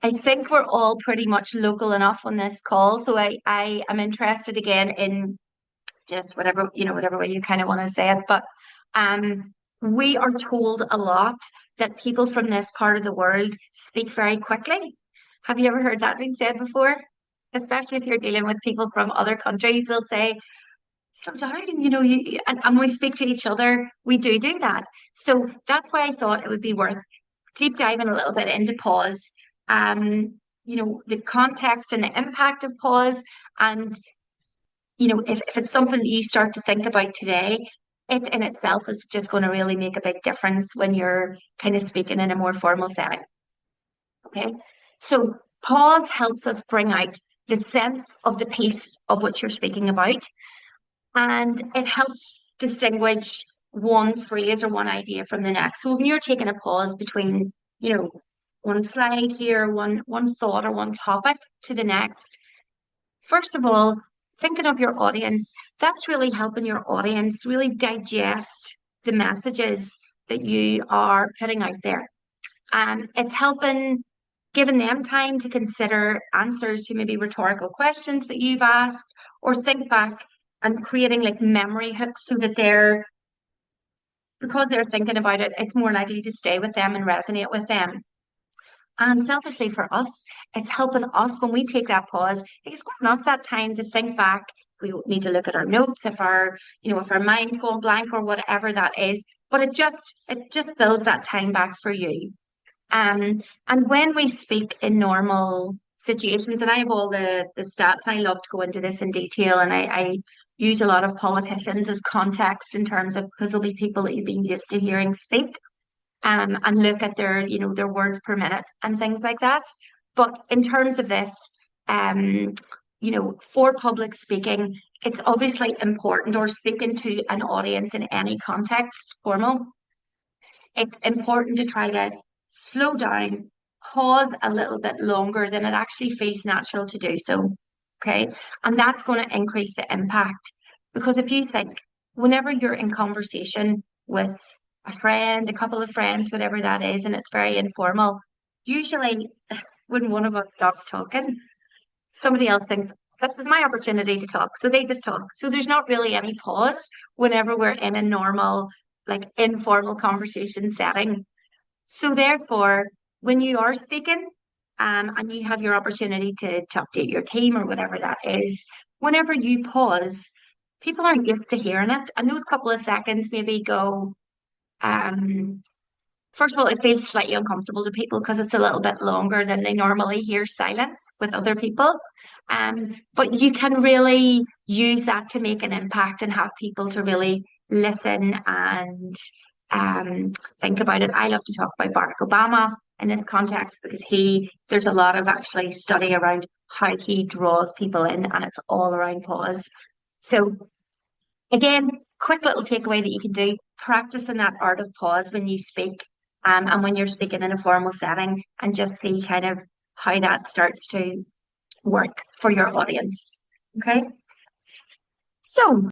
I think we're all pretty much local enough on this call, so I am interested again in just whatever, whatever way you kind of want to say it. But we are told a lot that people from this part of the world speak very quickly. Have you ever heard that being said before? Especially if you're dealing with people from other countries, they'll say, slow down, and we speak to each other. We do that. So that's why I thought it would be worth deep diving a little bit into pause, the context and the impact of pause. And, if it's something that you start to think about today, it in itself is just going to really make a big difference when you're kind of speaking in a more formal setting. Okay. So pause helps us bring out the sense of the piece of what you're speaking about. And it helps distinguish one phrase or one idea from the next. So when you're taking a pause between, one slide here, one thought or one topic to the next, first of all, thinking of your audience, that's really helping your audience really digest the messages that you are putting out there. It's helping giving them time to consider answers to maybe rhetorical questions that you've asked or think back and creating like memory hooks so that because they're thinking about it, it's more likely to stay with them and resonate with them. And selfishly for us, it's helping us when we take that pause, it's giving us that time to think back. We don't need to look at our notes if our mind's going blank or whatever that is. But it just builds that time back for you. And when we speak in normal situations, and I have all the stats, I love to go into this in detail, and I use a lot of politicians as context in terms of because there'll be people that you've been used to hearing speak, and look at their words per minute and things like that. But in terms of this, for public speaking, it's obviously important or speaking to an audience in any context, formal. It's important to try to slow down, pause a little bit longer than it actually feels natural to do so. Okay. And that's going to increase the impact. Because if you think, whenever you're in conversation with a friend, a couple of friends, whatever that is, and it's very informal, usually when one of us stops talking, somebody else thinks, this is my opportunity to talk. So they just talk. So there's not really any pause whenever we're in a normal, like informal conversation setting. So therefore, when you are speaking, and you have your opportunity to update your team or whatever that is, whenever you pause, people aren't used to hearing it. And those couple of seconds maybe go, first of all, it feels slightly uncomfortable to people because it's a little bit longer than they normally hear silence with other people. But you can really use that to make an impact and have people to really listen and think about it. I love to talk about Barack Obama in this context because there's a lot of actually study around how he draws people in, and it's all around pause. So again, quick little takeaway that you can do, practicing that art of pause when you speak, and when you're speaking in a formal setting, and just see kind of how that starts to work for your audience. Okay. So